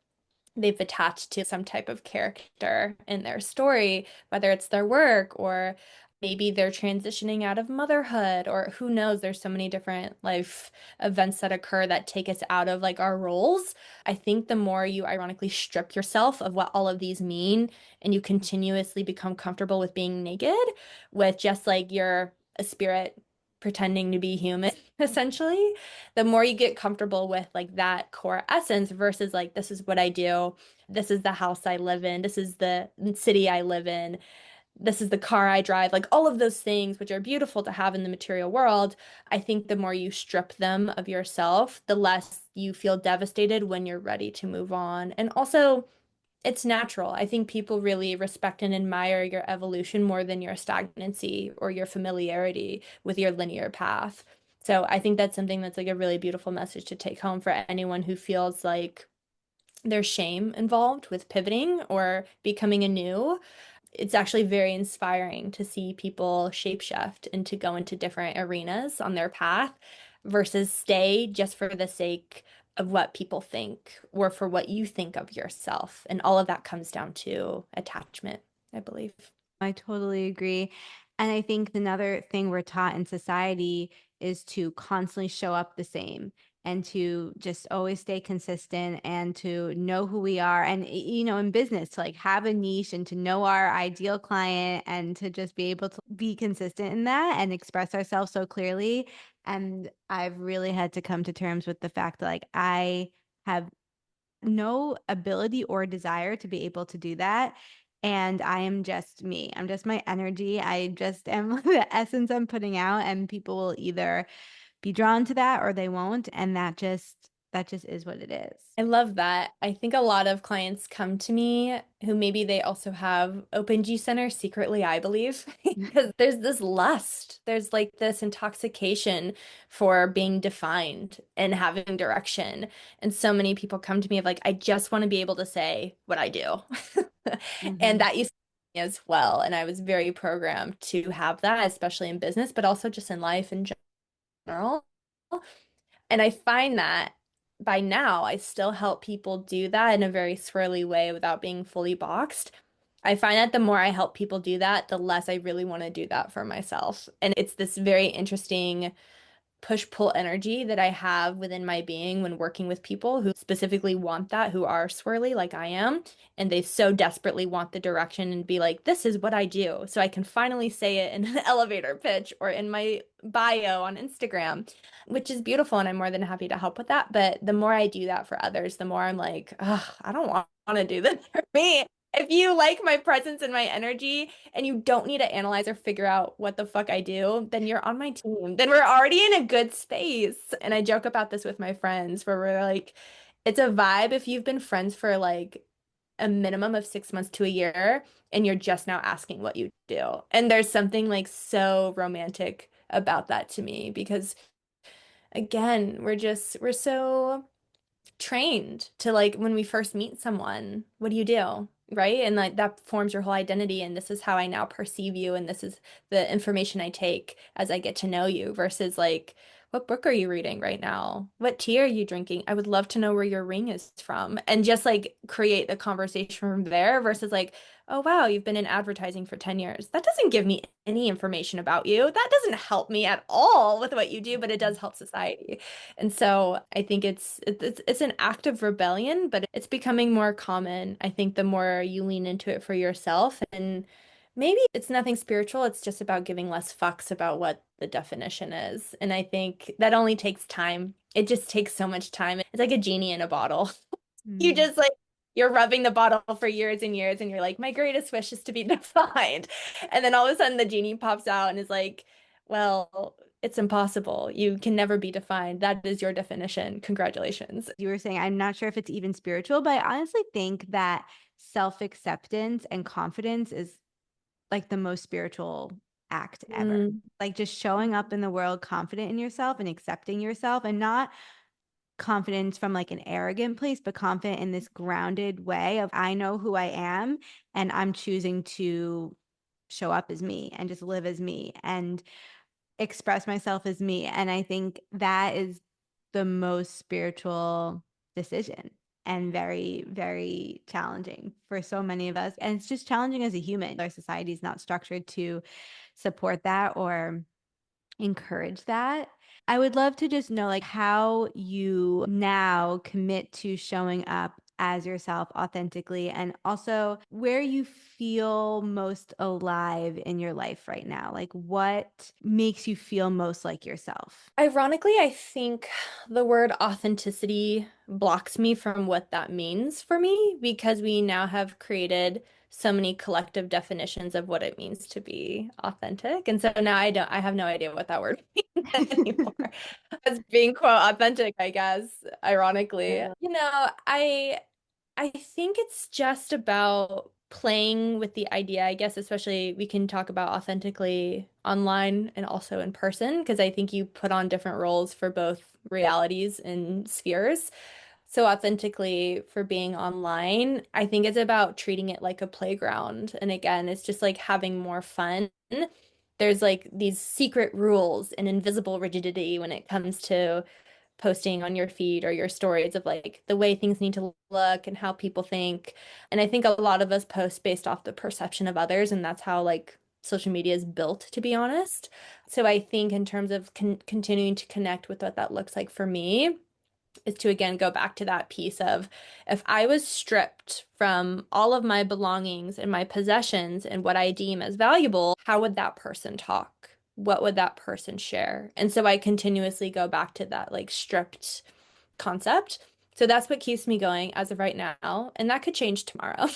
they've attached to some type of character in their story, whether it's their work or maybe they're transitioning out of motherhood or who knows, there's so many different life events that occur that take us out of like our roles. I think the more you ironically strip yourself of what all of these mean and you continuously become comfortable with being naked, with just like you're a spirit pretending to be human, essentially, the more you get comfortable with like that core essence versus like, this is what I do. This is the house I live in. This is the city I live in. This is the car I drive. Like all of those things, which are beautiful to have in the material world. I think the more you strip them of yourself, the less you feel devastated when you're ready to move on. And also, it's natural. I think people really respect and admire your evolution more than your stagnancy or your familiarity with your linear path. So I think that's something that's like a really beautiful message to take home for anyone who feels like there's shame involved with pivoting or becoming anew. It's actually very inspiring to see people shapeshift and to go into different arenas on their path versus stay just for the sake of what people think or for what you think of yourself. And all of that comes down to attachment, I believe. I totally agree. And I think another thing we're taught in society is to constantly show up the same and to just always stay consistent and to know who we are. And, in business, to like have a niche and to know our ideal client and to just be able to be consistent in that and express ourselves so clearly. And I've really had to come to terms with the fact that like I have no ability or desire to be able to do that. And I am just me. I'm just my energy. I just am the essence I'm putting out, and people will either be drawn to that or they won't. And that just is what it is. I love that. I think a lot of clients come to me who maybe they also have open G center secretly, I believe, because there's this lust. There's like this intoxication for being defined and having direction. And so many people come to me of like, I just want to be able to say what I do. And Hmm. that used to be me as well. And I was very programmed to have that, especially in business, but also just in life in general. And I find that by now, I still help people do that in a very swirly way without being fully boxed. I find that the more I help people do that, the less I really want to do that for myself. And it's this very interesting push-pull energy that I have within my being when working with people who specifically want that, who are swirly like I am, and they so desperately want the direction and be like, this is what I do. So I can finally say it in an elevator pitch or in my bio on Instagram, which is beautiful. And I'm more than happy to help with that. But the more I do that for others, the more I'm like, oh, I don't want to do this for me. If you like my presence and my energy and you don't need to analyze or figure out what the fuck I do, then you're on my team. Then we're already in a good space. And I joke about this with my friends where we're like, it's a vibe if you've been friends for like a minimum of 6 months to a year and you're just now asking what you do. And there's something like so romantic about that to me because again, we're so trained to like when we first meet someone, what do you do? Right? And like that forms your whole identity. And this is how I now perceive you. And this is the information I take as I get to know you versus like, What book are you reading right now? What tea are you drinking? I would love to know where your ring is from. And just like create the conversation from there versus like, oh, wow, you've been in advertising for 10 years. That doesn't give me any information about you. That doesn't help me at all with what you do, but it does help society. And so I think it's an act of rebellion, but it's becoming more common. I think the more you lean into it for yourself, and maybe it's nothing spiritual, it's just about giving less fucks about what the definition is. And I think that only takes time. It just takes so much time. It's like a genie in a bottle. You Mm. just like you're rubbing the bottle for years and years, and you're like, my greatest wish is to be defined. And then all of a sudden the genie pops out and is like, well, it's impossible. You can never be defined. That is your definition. Congratulations. You were saying, I'm not sure if it's even spiritual, but I honestly think that self-acceptance and confidence is like the most spiritual act ever. Mm. Like just showing up in the world confident in yourself and accepting yourself, and not confidence from like an arrogant place, but confident in this grounded way of I know who I am and I'm choosing to show up as me and just live as me and express myself as me. And I think that is the most spiritual decision and very, very challenging for so many of us. And it's just challenging as a human. Our society is not structured to support that or encourage that. I would love to just know like how you now commit to showing up as yourself authentically, and also where you feel most alive in your life right now. Like what makes you feel most like yourself? Ironically, I think the word authenticity blocks me from what that means for me because we now have created so many collective definitions of what it means to be authentic. And so now I have no idea what that word means anymore. As being quote authentic, I guess, ironically. Yeah. I think it's just about playing with the idea, I guess, especially we can talk about authentically online and also in person, because I think you put on different roles for both realities and spheres. So authentically for being online, I think it's about treating it like a playground. And again, it's just like having more fun. There's like these secret rules and invisible rigidity when it comes to posting on your feed or your stories of like the way things need to look and how people think. And I think a lot of us post based off the perception of others, and that's how like social media is built, to be honest. So I think in terms of continuing to connect with what that looks like for me is to again go back to that piece of if I was stripped from all of my belongings and my possessions and what I deem as valuable, how would that person talk? What would that person share? And so I continuously go back to that like stripped concept. So that's what keeps me going as of right now. And that could change tomorrow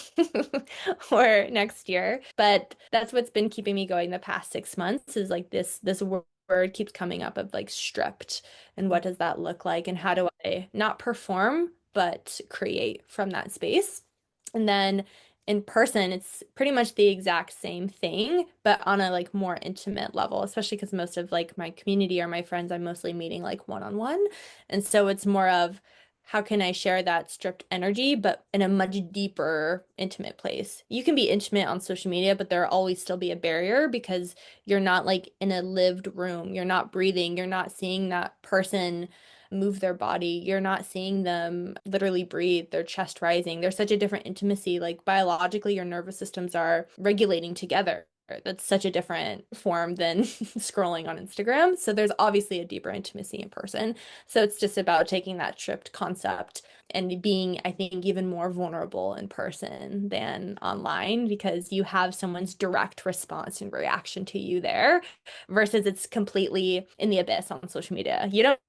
or next year. But that's what's been keeping me going the past 6 months is like this word keeps coming up of like stripped. And what does that look like? And how do I not perform, but create from that space? And then in person, it's pretty much the exact same thing, but on a like more intimate level, especially because most of like my community or my friends, I'm mostly meeting like one-on-one. And so it's more of how can I share that stripped energy, but in a much deeper, intimate place. You can be intimate on social media, but there'll always still be a barrier because you're not like in a lived room. You're not breathing. You're not seeing that person move their body. You're not seeing them literally breathe, their chest rising. There's such a different intimacy. Like biologically, your nervous systems are regulating together. That's such a different form than scrolling on Instagram. So there's obviously a deeper intimacy in person. So it's just about taking that stripped concept and being, I think, even more vulnerable in person than online because you have someone's direct response and reaction to you there versus it's completely in the abyss on social media. You don't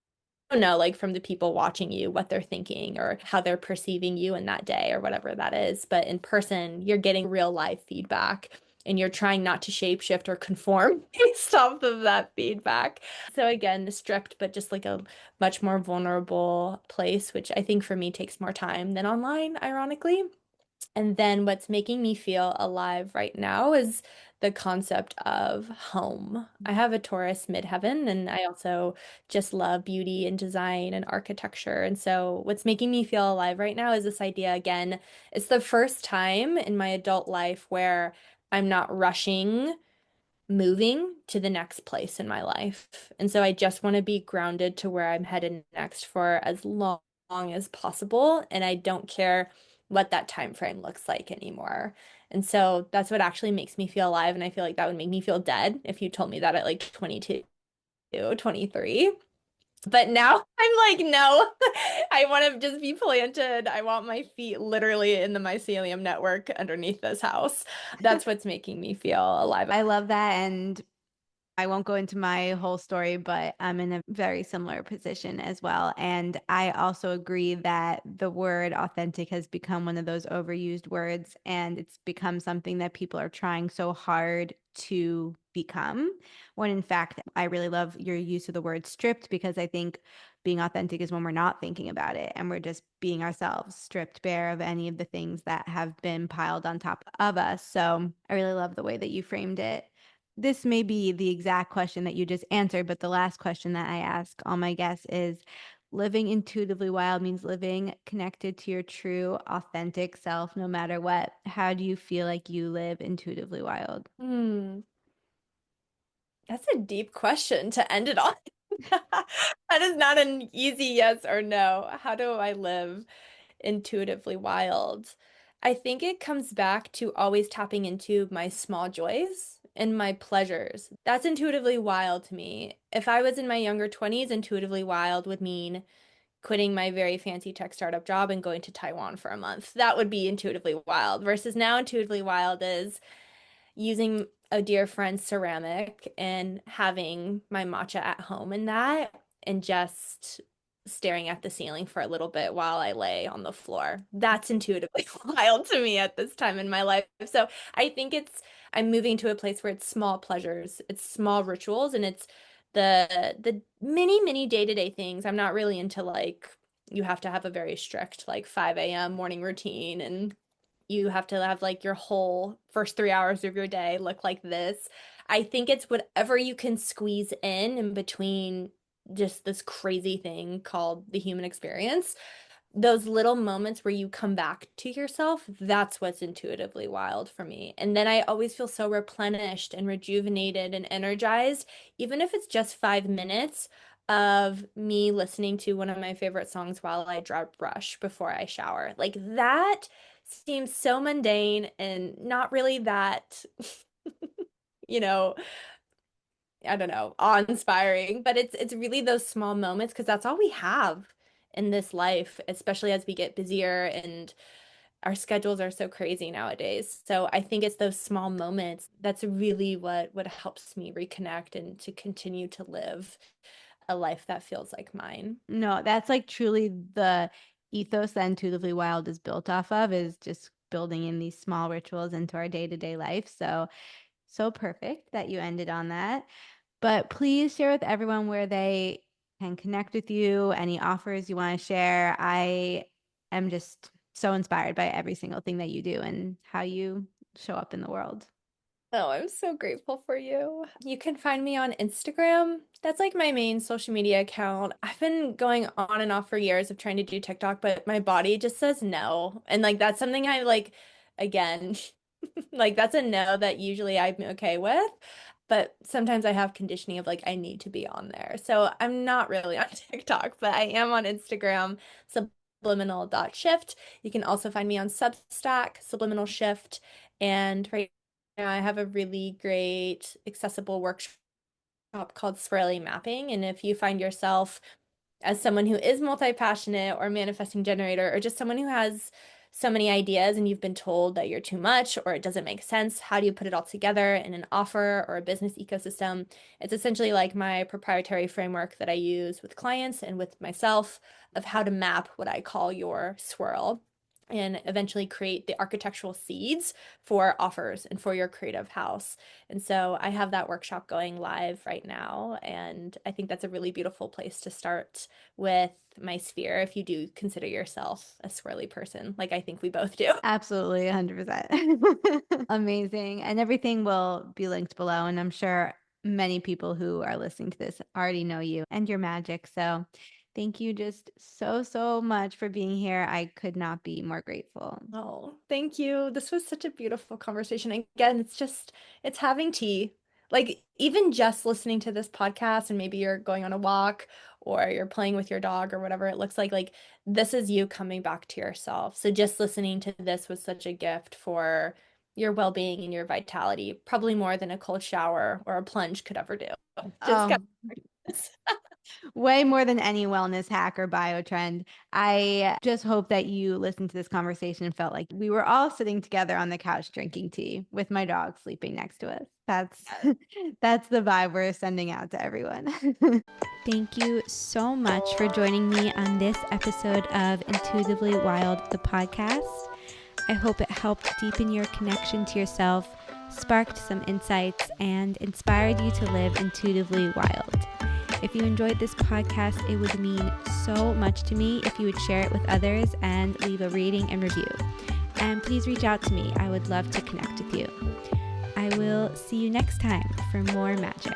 know, like from the people watching you, what they're thinking or how they're perceiving you in that day or whatever that is. But in person, you're getting real life feedback and you're trying not to shapeshift or conform based off of that feedback. So again, stripped, but just like a much more vulnerable place, which I think for me takes more time than online, ironically. And then what's making me feel alive right now is the concept of home. I have a Taurus midheaven, and I also just love beauty and design and architecture. And so, what's making me feel alive right now is this idea again. It's the first time in my adult life where I'm not rushing moving to the next place in my life. And so I just want to be grounded to where I'm headed next for as long as possible. And I don't care what that time frame looks like anymore. And so that's what actually makes me feel alive. And I feel like that would make me feel dead if you told me that at like 22, 23. But now I'm like, no, I want to just be planted. I want my feet literally in the mycelium network underneath this house. That's what's making me feel alive. I love that. And I won't go into my whole story, but I'm in a very similar position as well. And I also agree that the word authentic has become one of those overused words, and it's become something that people are trying so hard to become. When in fact, I really love your use of the word stripped because I think being authentic is when we're not thinking about it and we're just being ourselves, stripped bare of any of the things that have been piled on top of us. So I really love the way that you framed it. This may be the exact question that you just answered, but the last question that I ask all my guests is living intuitively wild means living connected to your true, authentic self, no matter what. How do you feel like you live intuitively wild? Hmm. That's a deep question to end it on. That is not an easy yes or no. How do I live intuitively wild? I think it comes back to always tapping into my small joys and my pleasures. That's intuitively wild to me. If I was in my younger 20s, intuitively wild would mean quitting my very fancy tech startup job and going to Taiwan for a month. That would be intuitively wild. Versus now, intuitively wild is using a dear friend's ceramic and having my matcha at home in that and just staring at the ceiling for a little bit while I lay on the floor. That's intuitively wild to me at this time in my life. So I think I'm moving to a place where it's small pleasures, it's small rituals, and it's the many day-to-day things. I'm not really into like you have to have a very strict like 5 a.m. morning routine and you have to have like your whole first 3 hours of your day look like this. I think it's whatever you can squeeze in between just this crazy thing called the human experience. Those little moments where you come back to yourself, that's what's intuitively wild for me. And then I always feel so replenished and rejuvenated and energized, even if it's just 5 minutes of me listening to one of my favorite songs while I dry brush before I shower. Like that seems so mundane and not really that, you know, I don't know, awe-inspiring, but it's really those small moments because that's all we have in this life, especially as we get busier and our schedules are so crazy nowadays. So I think it's those small moments that's really what helps me reconnect and to continue to live a life that feels like mine. No, that's like truly the ethos that Intuitively Wild is built off of, is just building in these small rituals into our day-to-day life. So, so perfect that you ended on that. But please share with everyone where they can connect with you, any offers you want to share. I am just so inspired by every single thing that you do and how you show up in the world. Oh, I'm so grateful for you. You can find me on Instagram. That's like my main social media account. I've been going on and off for years of trying to do TikTok, but my body just says no. And like that's something I like again, like that's a no that usually I'm okay with. But sometimes I have conditioning of like I need to be on there. So I'm not really on TikTok, but I am on Instagram, subliminal.shift. You can also find me on Substack, Subliminal Shift. And right now, I have a really great accessible workshop called Swirly Mapping. And if you find yourself as someone who is multi-passionate or manifesting generator, or just someone who has so many ideas and you've been told that you're too much or it doesn't make sense, how do you put it all together in an offer or a business ecosystem? It's essentially like my proprietary framework that I use with clients and with myself of how to map what I call your swirl and eventually create the architectural seeds for offers and for your creative house. And so I have that workshop going live right now. And I think that's a really beautiful place to start with my sphere if you do consider yourself a swirly person, like I think we both do. Absolutely, 100%. Amazing. And everything will be linked below. And I'm sure many people who are listening to this already know you and your magic. So thank you just so, so much for being here. I could not be more grateful. Oh, thank you. This was such a beautiful conversation. Again, it's having tea Like even just listening to this podcast and maybe you're going on a walk or you're playing with your dog or whatever it looks like this is you coming back to yourself. So just listening to this was such a gift for your well-being and your vitality, probably more than a cold shower or a plunge could ever do. Just got Oh, way more than any wellness hack or bio trend. I just hope that you listened to this conversation and felt like we were all sitting together on the couch drinking tea with my dog sleeping next to us. That's that's the vibe we're sending out to everyone. Thank you so much for joining me on this episode of Intuitively Wild, the podcast. I hope it helped deepen your connection to yourself, sparked some insights, and inspired you to live intuitively wild. If you enjoyed this podcast, it would mean so much to me if you would share it with others and leave a rating and review. And please reach out to me. I would love to connect with you. I will see you next time for more magic.